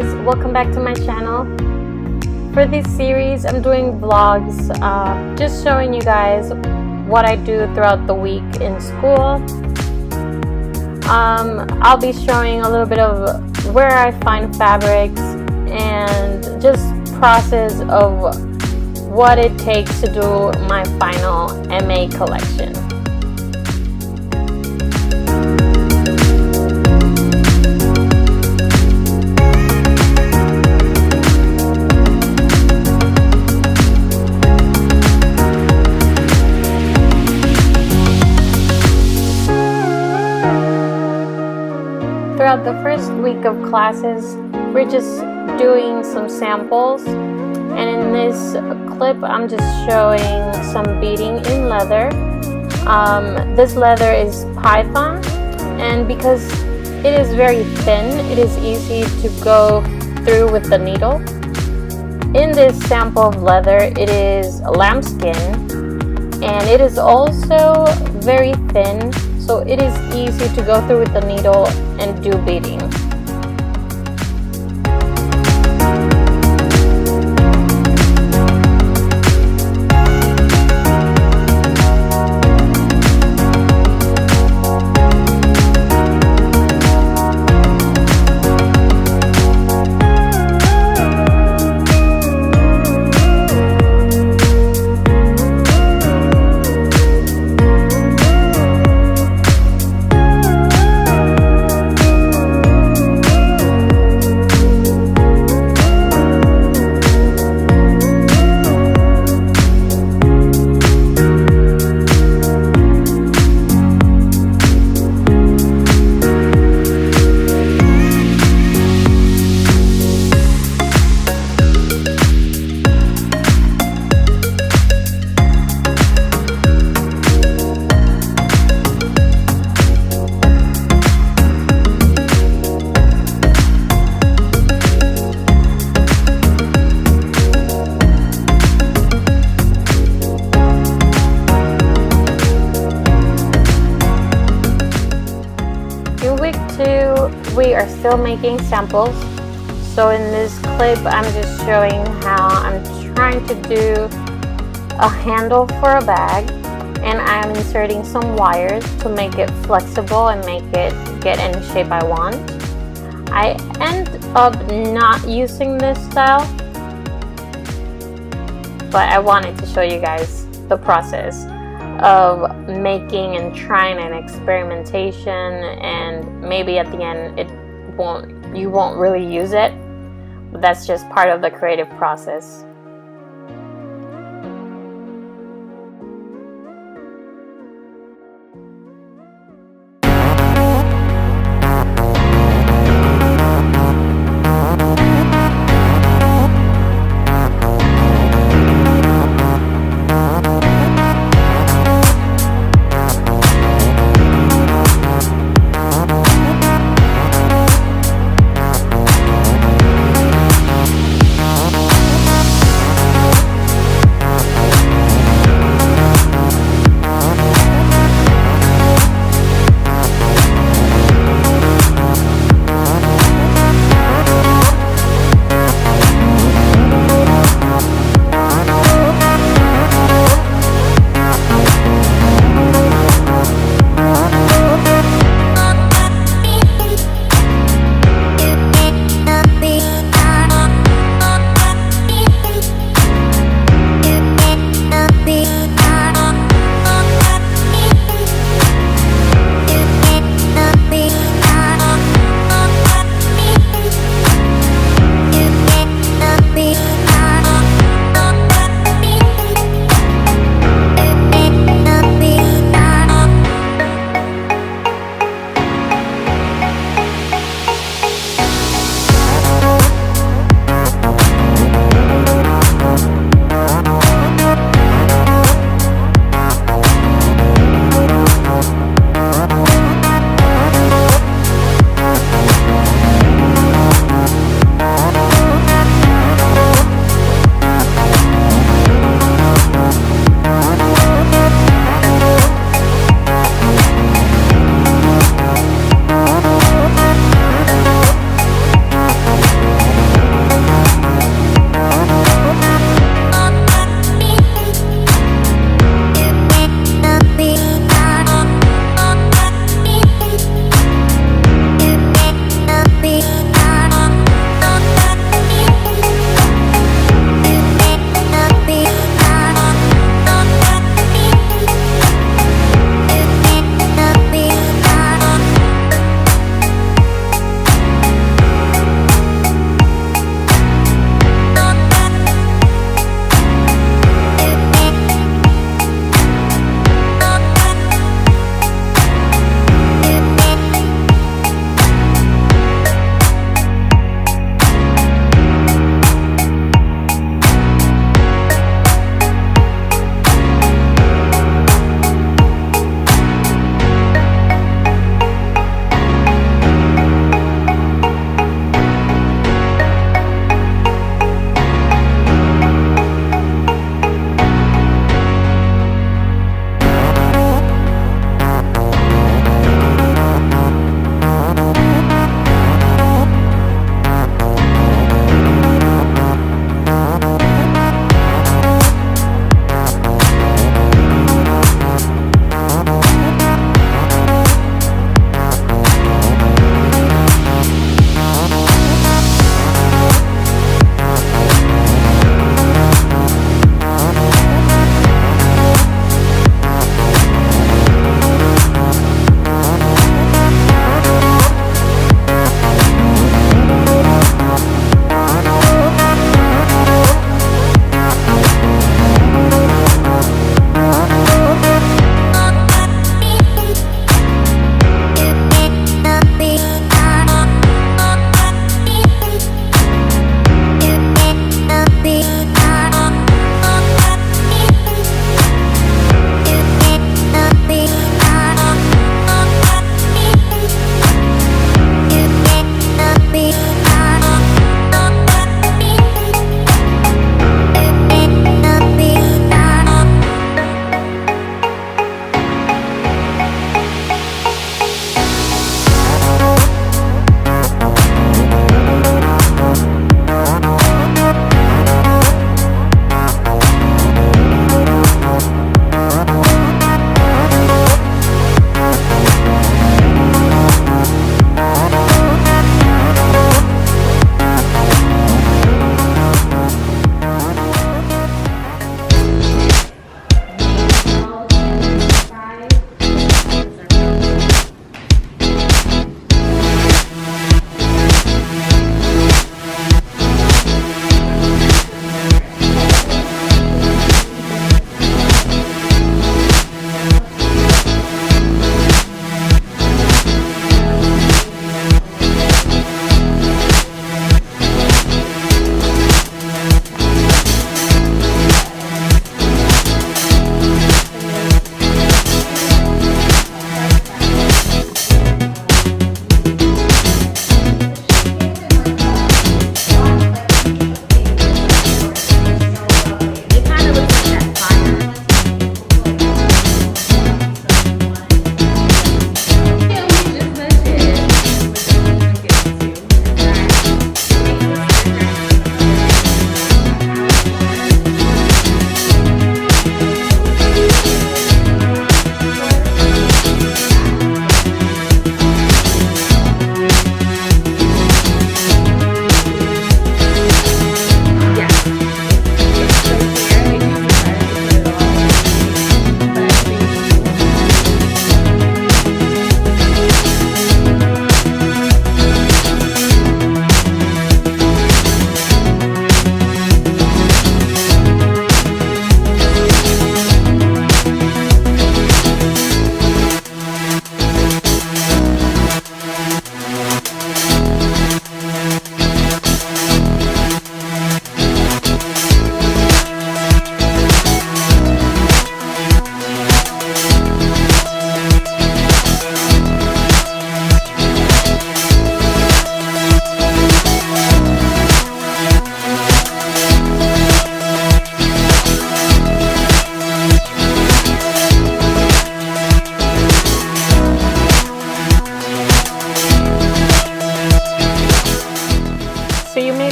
guys, welcome back to my channel. For this series I'm doing vlogs, just showing you guys what I do throughout the week in school. I'll be showing a little bit of where I find fabrics and just process of what it takes to do my final MA collection. Throughout the first week of classes, we're just doing some samples, and in this clip I'm just showing some beading in leather. This leather is python, and because it is very thin, it is easy to go through with the needle. In this sample of leather, it is lambskin, and it is also very thin, so it is easy to go through with the needle and do beading. In week 2, we are still making samples. So in this clip, I'm just showing how I'm trying to do a handle for a bag, and I'm inserting some wires to make it flexible and make it get any shape I want. I end up not using this style, but I wanted to show you guys the process of making and trying and experimentation, and maybe at the end you won't really use it, but that's just part of the creative process.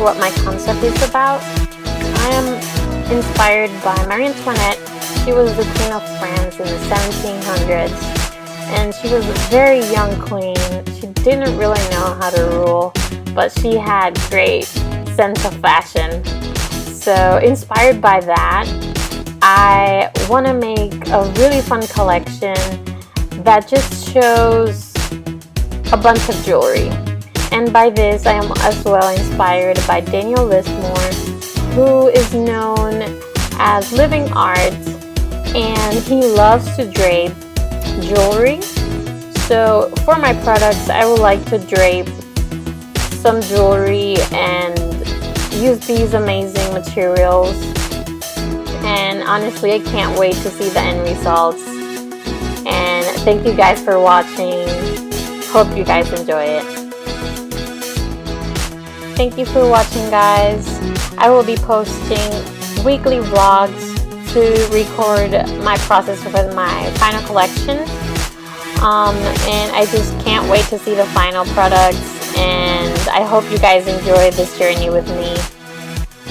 what my concept is about. I am inspired by Marie Antoinette. She was the Queen of France in the 1700s, and she was a very young queen. She didn't really know how to rule, but she had great sense of fashion. So inspired by that, I want to make a really fun collection that just shows a bunch of jewelry. And by this, I am as well inspired by Daniel Lismore, who is known as Living Art, and he loves to drape jewelry. So for my products, I would like to drape some jewelry and use these amazing materials. And honestly, I can't wait to see the end results. And thank you guys for watching. Hope you guys enjoy it. Thank you for watching, guys. I will be posting weekly vlogs to record my process with my final collection. And I just can't wait to see the final products, and I hope you guys enjoy this journey with me.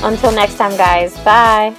Until next time, guys. Bye.